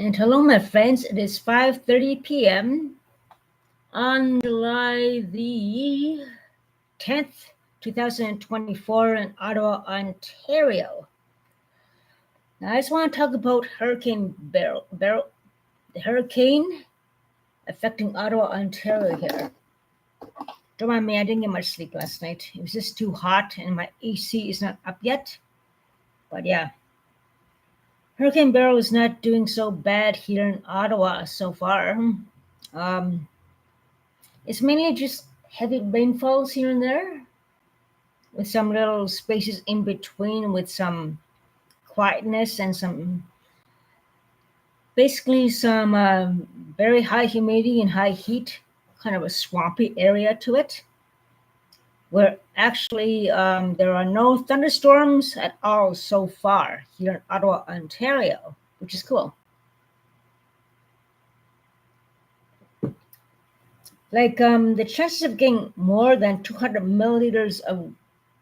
And hello, my friends. It is 5:30 p.m. on July the 10th, 2024 in Ottawa, Ontario. Now, I just want to talk about Hurricane Beryl, the hurricane affecting Ottawa, Ontario here. Don't mind me, I didn't get much sleep last night. It was just too hot and my AC is not up yet. But yeah, Hurricane Beryl is not doing so bad here in Ottawa so far. Um, It's mainly just heavy rainfalls here and there, with some little spaces in between, with some quietness and basically some very high humidity and high heat, kind of a swampy area to it, where actually there are no thunderstorms at all so far here in Ottawa, Ontario, which is cool. Like the chances of getting more than 200 milliliters of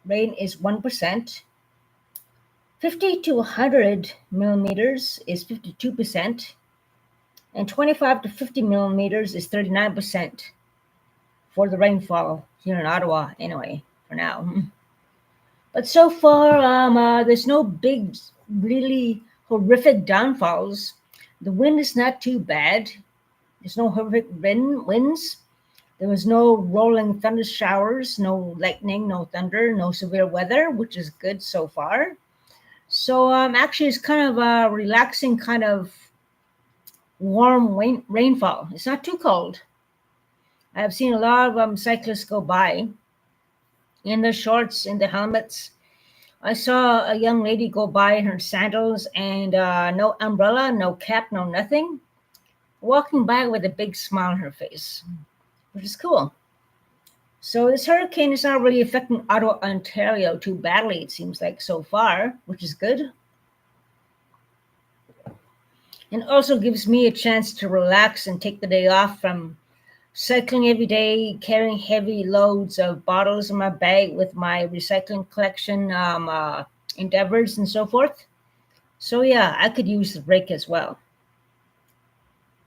rain is 1%. 50 to 100 millimeters is 52%, and 25 to 50 millimeters is 39% for the rainfall here in Ottawa, anyway, for now. But so far, there's no big, really horrific downfalls. The wind is not too bad. There's no horrific winds. There was no rolling thunder showers, no lightning, no thunder, no severe weather, which is good so far. So actually, it's kind of a relaxing kind of warm rainfall. It's not too cold. I've seen a lot of cyclists go by in their shorts, in their helmets. I saw a young lady go by in her sandals and no umbrella, no cap, no nothing, walking by with a big smile on her face, which is cool. So this hurricane is not really affecting Ottawa, Ontario too badly, it seems like so far, which is good. And also gives me a chance to relax and take the day off from cycling every day, carrying heavy loads of bottles in my bag with my recycling collection endeavors and so forth. So yeah, I could use the break as well.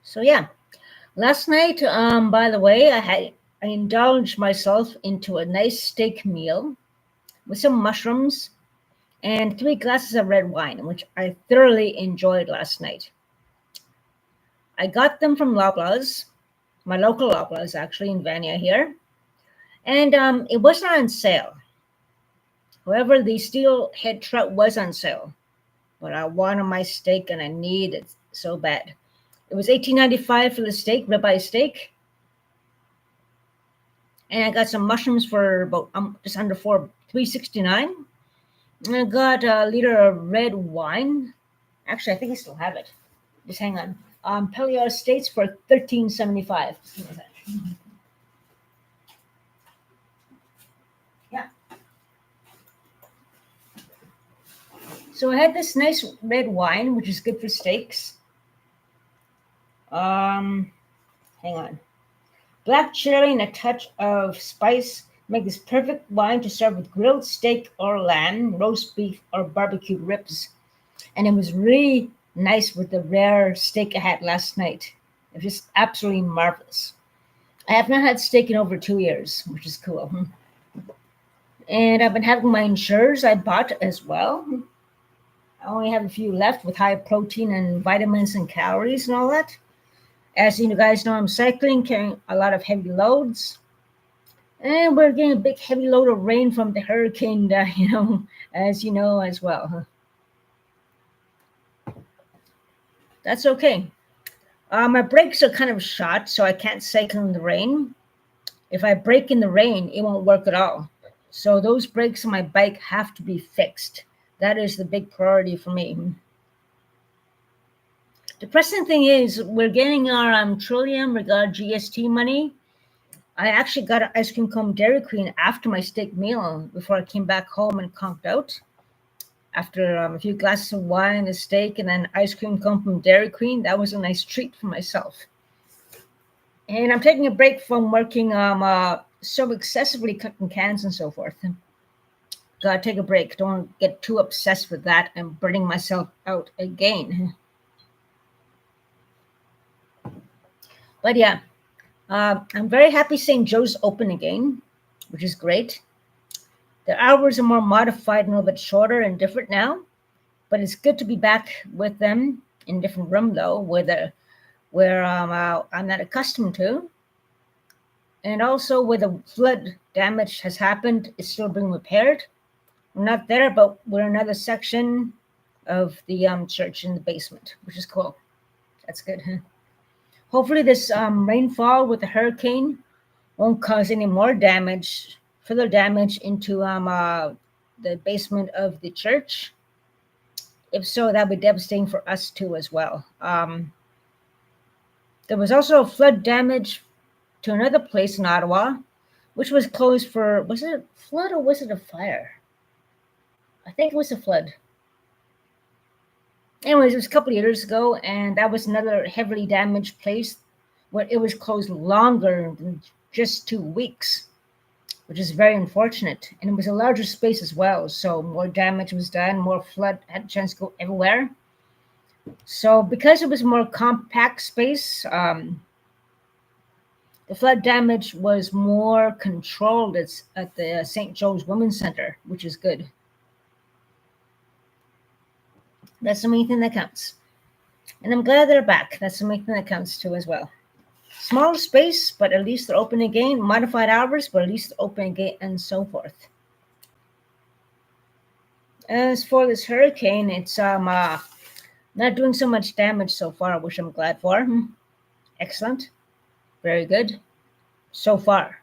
So yeah, last night, by the way, I indulged myself into a nice steak meal with some mushrooms and 3 glasses of red wine, which I thoroughly enjoyed last night. I got them from Loblaws, my local Loblaws actually in Vania here, and it wasn't on sale. However, the steelhead trout was on sale, but I wanted my steak and I needed it so bad. It was $18.95 for the steak, ribeye steak, and I got some mushrooms for about just under $3.69. And I got a liter of red wine. Actually, I think I still have it. Just hang on. Pellier Estates for $13.75. Yeah. So I had this nice red wine, which is good for steaks. Hang on. Black cherry and a touch of spice make this perfect wine to serve with grilled steak or lamb, roast beef, or barbecue ribs. And it was really nice with the rare steak I had last night. It was just absolutely marvelous. I have not had steak in over 2 years, which is cool. And I've been having my insurers I bought as well. I only have a few left with high protein and vitamins and calories and all that. As you guys know, I'm cycling, carrying a lot of heavy loads. And we're getting a big heavy load of rain from the hurricane, as you know as well. That's okay. My brakes are kind of shot, so I can't cycle in the rain. If I brake in the rain, it won't work at all. So those brakes on my bike have to be fixed. That is the big priority for me. The present thing is we're getting our Trillium regard GST money. I actually got an ice cream cone Dairy Queen after my steak meal before I came back home and conked out. After a few glasses of wine, a steak, and then ice cream cone from Dairy Queen, that was a nice treat for myself. And I'm taking a break from working so excessively cutting cans and so forth. Gotta take a break. Don't get too obsessed with that and burning myself out again. But yeah, I'm very happy St. Joe's open again, which is great. The hours are more modified and a little bit shorter and different now, but it's good to be back with them in a different room though, where I'm not accustomed to, and also where the flood damage has happened is still being repaired. We're not there, but we're in another section of the church in the basement, which is cool. That's good. Huh? Hopefully, this rainfall with the hurricane won't cause any more damage, further damage into the basement of the church. If so, that would be devastating for us too as well. There was also flood damage to another place in Ottawa, which was closed for, was it a flood or was it a fire? I think it was a flood. Anyways, it was a couple of years ago, and that was another heavily damaged place where it was closed longer than just 2 weeks, which is very unfortunate. And it was a larger space as well, so more damage was done, more flood had a chance to go everywhere. So because it was a more compact space, the flood damage was more controlled at the St. Joe's Women's Center, which is good. That's the main thing that counts. And I'm glad they're back. That's the main thing that counts too as well. Small space, but at least they're open again. Modified hours, but at least they're open again, and so forth. As for this hurricane, it's not doing so much damage so far, which I'm glad for. Excellent. Very good. So far.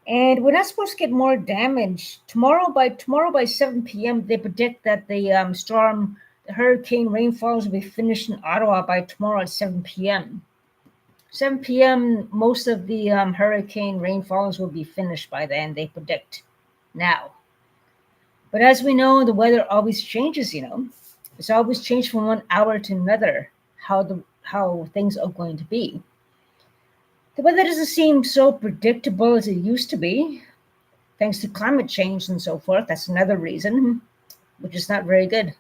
And we're not supposed to get more damage. Tomorrow by 7 p.m., they predict that the storm, the hurricane rainfalls will be finished in Ottawa by tomorrow at 7 p.m. 7 p.m., most of the hurricane rainfalls will be finished by then, they predict now. But as we know, the weather always changes, It's always changed from 1 hour to another, how things are going to be. The weather doesn't seem so predictable as it used to be, thanks to climate change and so forth. That's another reason, which is not very good.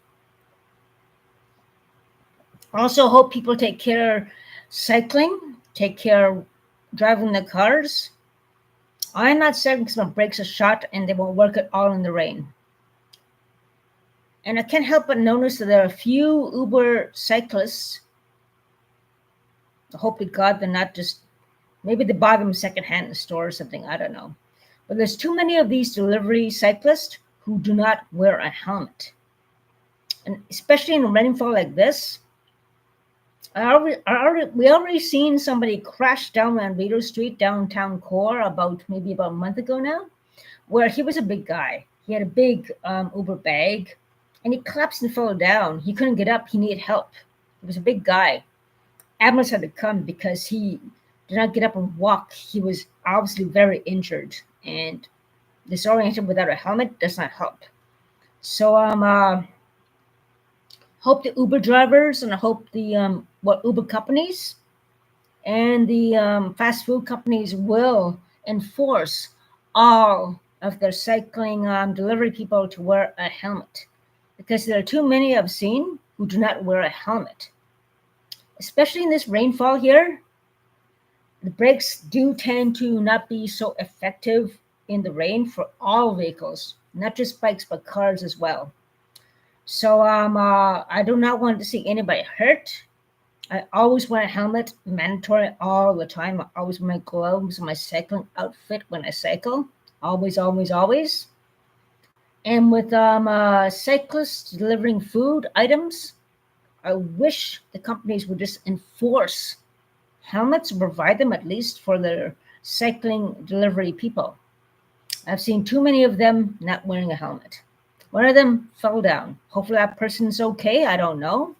Also, hope people take care cycling, take care driving the cars. I'm not saying because my brakes are shot and they won't work at all in the rain. And I can't help but notice that there are a few Uber cyclists. I hope to God they're not just, maybe they buy them secondhand in the store or something, I don't know. But there's too many of these delivery cyclists who do not wear a helmet. And especially in a rainfall like this, we already seen somebody crash down on Beryl Street, downtown core, about a month ago now, where he was a big guy. He had a big Uber bag, and he collapsed and fell down. He couldn't get up. He needed help. He was a big guy. Ambulance had to come because he did not get up and walk. He was obviously very injured, and disoriented without a helmet does not help. So hope the Uber drivers and I hope the Uber companies and the fast food companies will enforce all of their cycling delivery people to wear a helmet, because there are too many I've seen who do not wear a helmet. Especially in this rainfall here, the brakes do tend to not be so effective in the rain for all vehicles, not just bikes, but cars as well. So I do not want to see anybody hurt. I always wear a helmet, mandatory all the time. I always wear my gloves and my cycling outfit when I cycle. Always, always, always. And with cyclists delivering food items, I wish the companies would just enforce helmets, provide them at least for their cycling delivery people. I've seen too many of them not wearing a helmet. One of them fell down. Hopefully that person's okay. I don't know.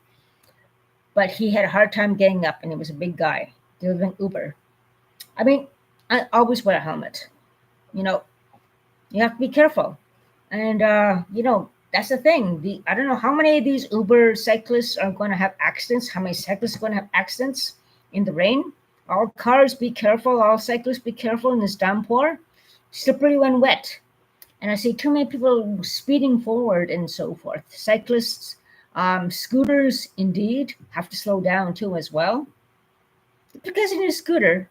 But he had a hard time getting up, and he was a big guy delivering Uber. I mean, I always wear a helmet. You have to be careful. And, that's the thing. I don't know how many of these Uber cyclists are going to have accidents, how many cyclists are going to have accidents in the rain. All cars, be careful. All cyclists, be careful in this downpour. Slippery when wet. And I see too many people speeding forward and so forth. Cyclists, scooters, indeed, have to slow down too as well. Because in a scooter,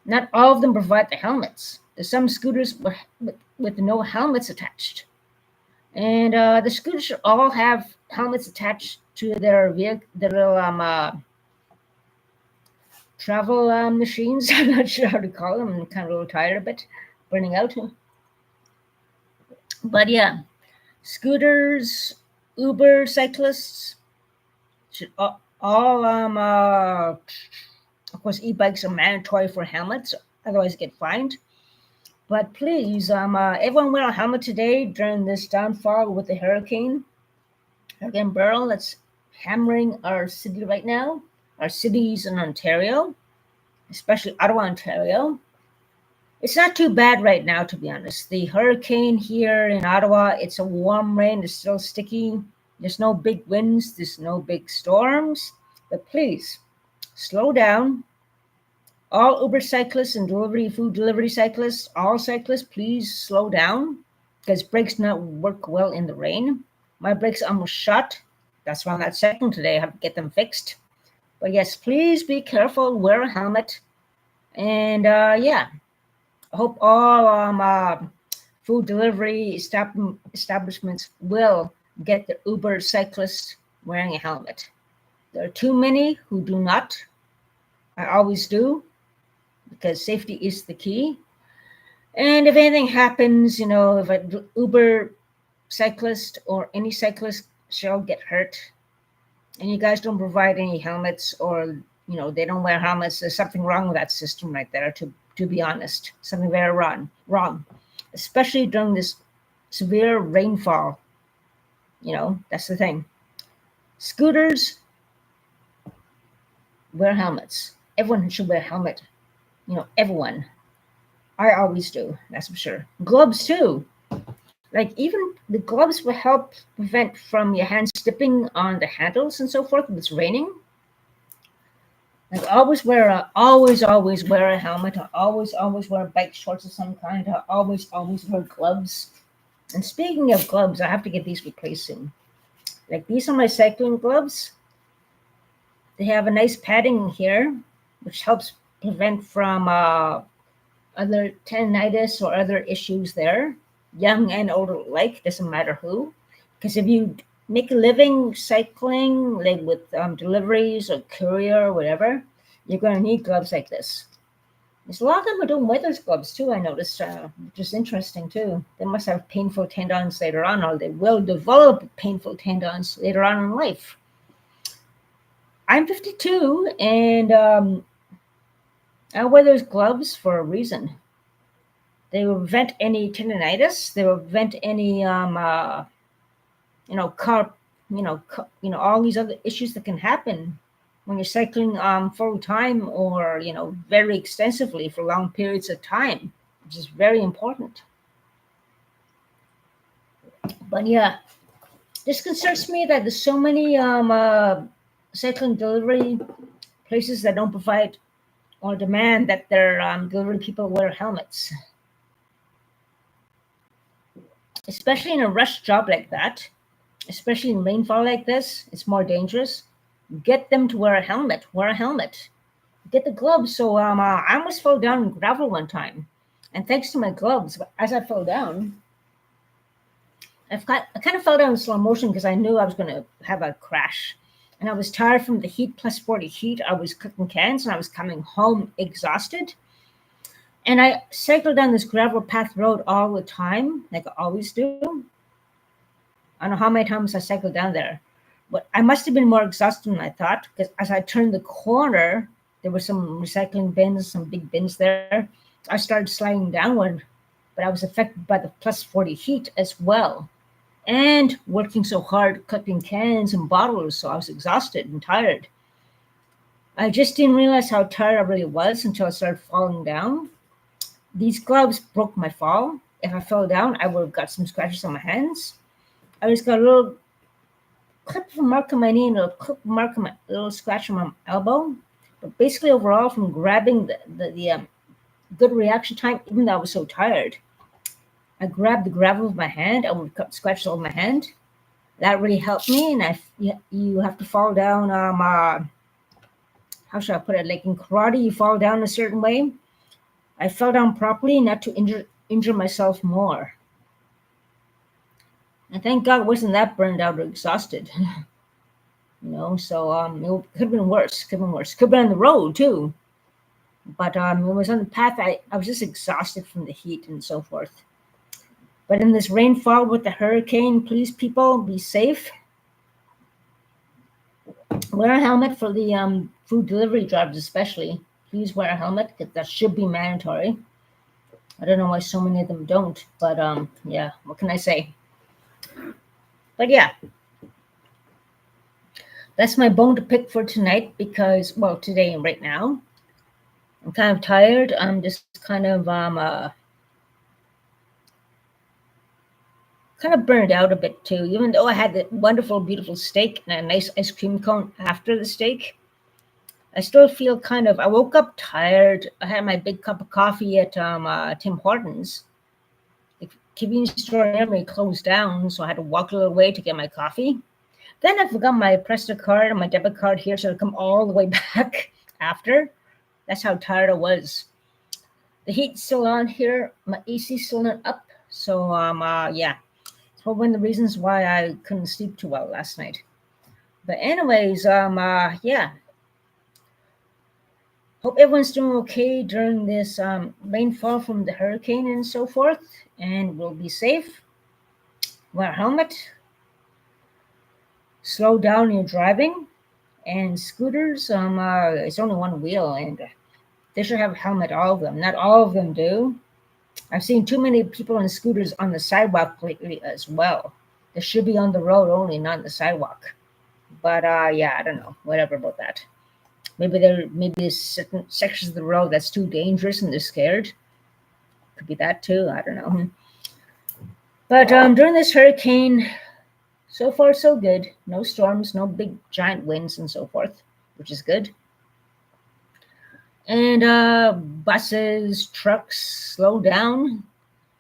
not all of them provide the helmets. There's some scooters with no helmets attached. And the scooters should all have helmets attached to their vehicle, their little travel machines. I'm not sure how to call them. I'm kind of a little tired of it, burning out. But yeah, scooters, Uber cyclists should all of course, e-bikes are mandatory for helmets, otherwise you get fined. But please, everyone wear a helmet today during this downfall with the hurricane. Hurricane Beryl that's hammering our city right now, our cities in Ontario, especially Ottawa, Ontario. It's not too bad right now, to be honest. The hurricane here in Ottawa, it's a warm rain, it's still sticky. There's no big winds, there's no big storms. But please, slow down. All Uber cyclists and food delivery cyclists, all cyclists, please slow down because brakes not work well in the rain. My brakes almost shot. That's why I'm not cycling today. I have to get them fixed. But yes, please be careful. Wear a helmet. And yeah, I hope all food delivery establishments will get the Uber cyclists wearing a helmet. There are too many who do not. I always do, because safety is the key. And if anything happens, if an Uber cyclist or any cyclist shall get hurt, and you guys don't provide any helmets, or they don't wear helmets, there's something wrong with that system right there. To be honest, something very wrong, especially during this severe rainfall. That's the thing. Scooters, wear helmets. Everyone should wear a helmet. Everyone. I always do, that's for sure. Gloves too. Like even the gloves will help prevent from your hands slipping on the handles and so forth if it's raining. Like always wear a helmet. I always wear bike shorts of some kind. I always wear gloves. And speaking of gloves, I have to get these replaced soon. Like these are my cycling gloves. They have a nice padding here, which helps prevent from other tendinitis or other issues there, young and old alike, doesn't matter who. Because if you make a living cycling, like with deliveries or courier or whatever, you're going to need gloves like this. There's a lot of them who don't wear those gloves too, I noticed, which is interesting too. They must have painful tendons later on, or they will develop painful tendons later on in life. I'm 52, and I wear those gloves for a reason. They will prevent any tendinitis. They will prevent any, all these other issues that can happen when you're cycling full time or very extensively for long periods of time, which is very important. But yeah, this concerns me that there's so many cycling delivery places that don't provide or demand that their delivery people wear helmets. Especially in a rush job like that, especially in rainfall like this, it's more dangerous. Get them to wear a helmet. Get the gloves. So I almost fell down in gravel one time. And thanks to my gloves, as I fell down, I kind of fell down in slow motion because I knew I was going to have a crash. And I was tired from the heat, plus 40 heat. I was cooking cans and I was coming home exhausted. And I cycled down this gravel path road all the time, like I always do. I don't know how many times I cycled down there. But I must have been more exhausted than I thought, because as I turned the corner, there were some recycling bins, some big bins there. I started sliding downward, but I was affected by the plus 40 heat as well. And working so hard, cutting cans and bottles, so I was exhausted and tired. I just didn't realize how tired I really was until I started falling down. These gloves broke my fall. If I fell down, I would have got some scratches on my hands. I just got a little clip mark on my knee and a clip mark on my little scratch on my elbow. But basically, overall, from grabbing the good reaction time, even though I was so tired, I grabbed the gravel with my hand. I would cut scratches on my hand. That really helped me. And you have to fall down. How how should I put it? Like in karate, you fall down a certain way. I fell down properly, not to injure myself more. And thank God I wasn't that burned out or exhausted. So it could have been worse. Could have been worse. Could have been on the road too. But it was on the path. I was just exhausted from the heat and so forth. But in this rainfall with the hurricane, please, people, be safe. Wear a helmet for the food delivery drivers, especially. Please wear a helmet, because that should be mandatory. I don't know why so many of them don't, but yeah, what can I say? But yeah, that's my bone to pick for tonight because, well, today and right now, I'm kind of tired. I'm just kind of burned out a bit too, even though I had that wonderful, beautiful steak and a nice ice cream cone after the steak. I still feel I woke up tired. I had my big cup of coffee at Tim Hortons. The convenience store near me closed down, so I had to walk a little way to get my coffee. Then I forgot my Presto card and my debit card here, so I come all the way back after. That's how tired I was. The heat's still on here. My AC's still not up. So, yeah. It's one of the reasons why I couldn't sleep too well last night. But anyways, yeah. Hope everyone's doing okay during this rainfall from the hurricane and so forth. And we'll be safe. Wear a helmet. Slow down your driving. And scooters, it's only one wheel, and they should have a helmet, all of them. Not all of them do. I've seen too many people on scooters on the sidewalk lately as well. They should be on the road only, not on the sidewalk. But yeah, I don't know. Whatever about that. Maybe there's certain sections of the road that's too dangerous and they're scared. Could be that too. I don't know. But during this hurricane, so far so good. No storms, no big giant winds and so forth, which is good. And buses, trucks, slow down.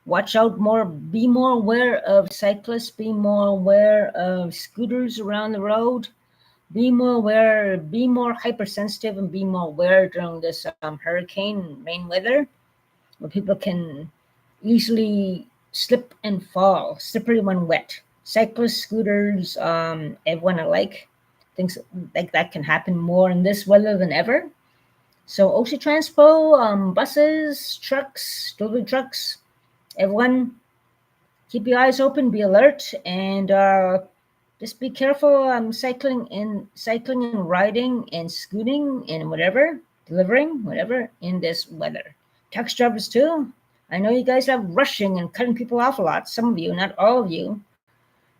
Watch out more. Be more aware of cyclists. Be more aware of scooters around the road. Be more aware. Be more hypersensitive and be more aware during this hurricane rain weather, where people can easily slip and fall, slippery when wet. Cyclists, scooters, everyone alike. Things like that can happen more in this weather than ever. So Ocean Transpo, buses, trucks, delivery trucks, everyone, keep your eyes open, be alert, and just be careful cycling and riding and scooting and whatever, delivering, whatever, in this weather. Taxi drivers too. I know you guys are rushing and cutting people off a lot. Some of you, not all of you.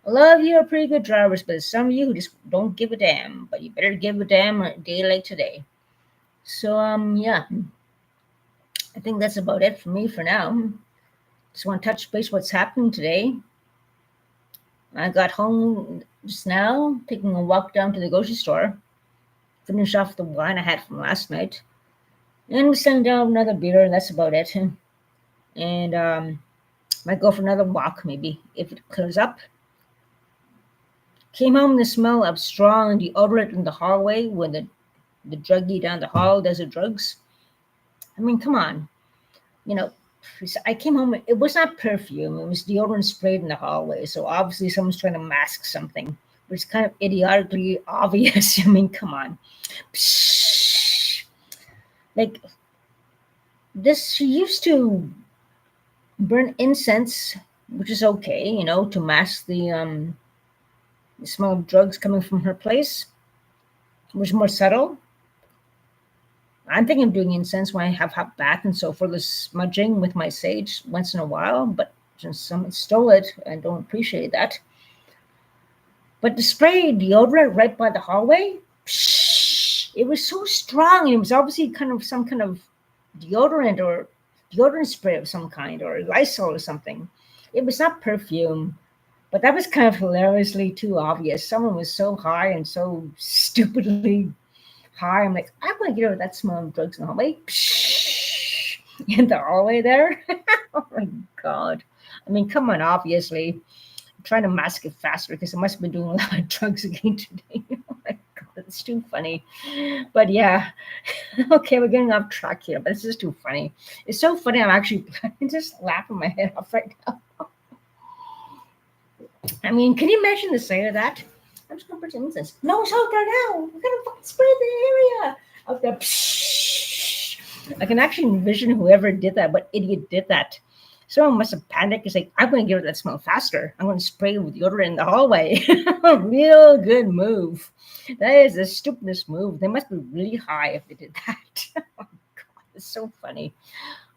A lot of you are pretty good drivers, but some of you who just don't give a damn. But you better give a damn a day like today. So, yeah. I think that's about it for me for now. Just want to touch base what's happening today. I got home just now, taking a walk down to the grocery store, finish off the wine I had from last night, and sitting down another beer. That's about it. And might go for another walk maybe if it clears up. Came home, the smell of strong deodorant in the hallway when the druggie down the hall does the drugs. I mean, come on. I came home, it was not perfume, it was deodorant sprayed in the hallway. So obviously someone's trying to mask something, but it's kind of idiotically obvious. I mean, come on. Psh. Like, she used to burn incense, which is okay, to mask the smell of drugs coming from her place. It was more subtle. I'm thinking of doing incense when I have hot bath and so forth, the smudging with my sage once in a while, but since someone stole it, I don't appreciate that. But the spray deodorant right by the hallway, it was so strong. It was obviously some kind of deodorant or deodorant spray of some kind, or Lysol or something. It was not perfume, but that was kind of hilariously too obvious. Someone was so high and so stupidly high. I'm like, I'm going to get over that smell of drugs in the hallway. In the hallway there. Oh my God. I mean, come on, obviously. I'm trying to mask it faster because I must have been doing a lot of drugs again today. Oh my God. It's too funny. But yeah, okay, we're getting off track here, but this is too funny. It's so funny. I'm actually just laughing my head off right now. I mean, can you imagine the sight of that? I'm just gonna put some incense. No, it's out there now. We're gonna fucking spray the area out there. I can actually envision whoever did that, what idiot did that. Someone must have panicked. It's like, I'm going to get rid of that smell faster. I'm going to spray with deodorant in the hallway. Real good move. That is the stupidest move. They must be really high if they did that. Oh, God, it's so funny.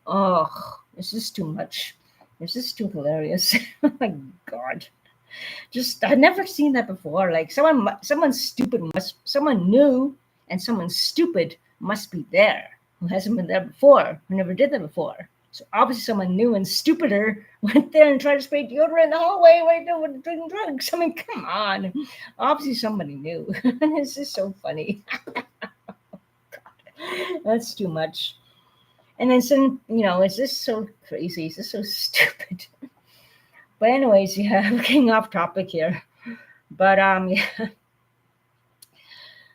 Oh, this is too much. This is too hilarious. Oh, my God. Just, I've never seen that before. Like, someone stupid someone new and someone stupid must be there who hasn't been there before, who never did that before. So obviously someone new and stupider went there and tried to spray deodorant in the hallway while they were drinking drugs. I mean, come on. Obviously somebody new. This is so funny. God, that's too much. And then some, it's just so crazy. It's just so stupid. But anyways, yeah, we're getting off topic here. But yeah.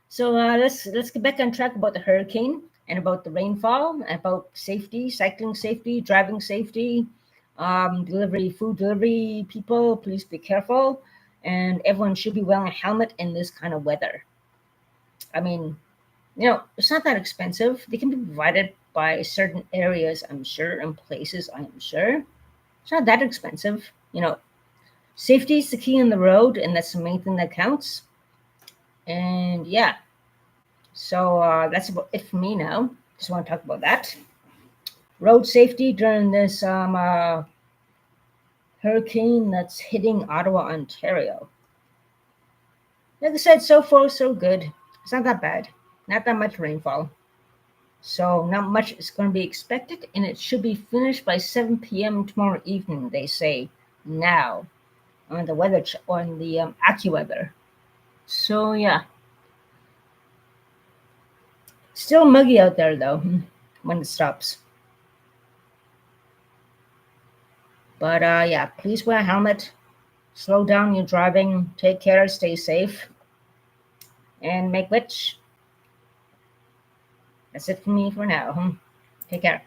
So let's get back on track about the hurricane and about the rainfall, and about safety, cycling safety, driving safety, food delivery people, please be careful. And everyone should be wearing a helmet in this kind of weather. I mean, it's not that expensive. They can be provided by certain areas, I'm sure, and places, I am sure. It's not that expensive. Safety is the key on the road, and that's the main thing that counts. And yeah. So that's about it for me now. Just want to talk about that. Road safety during this hurricane that's hitting Ottawa, Ontario. Like I said, so far so good. It's not that bad. Not that much rainfall. So not much is going to be expected, and it should be finished by 7 p.m. tomorrow evening, they say now on the weather on the AccuWeather. So yeah. Still muggy out there though when it stops. But yeah, please wear a helmet. Slow down your driving. Take care. Stay safe. And make which. That's it for me for now. Take care.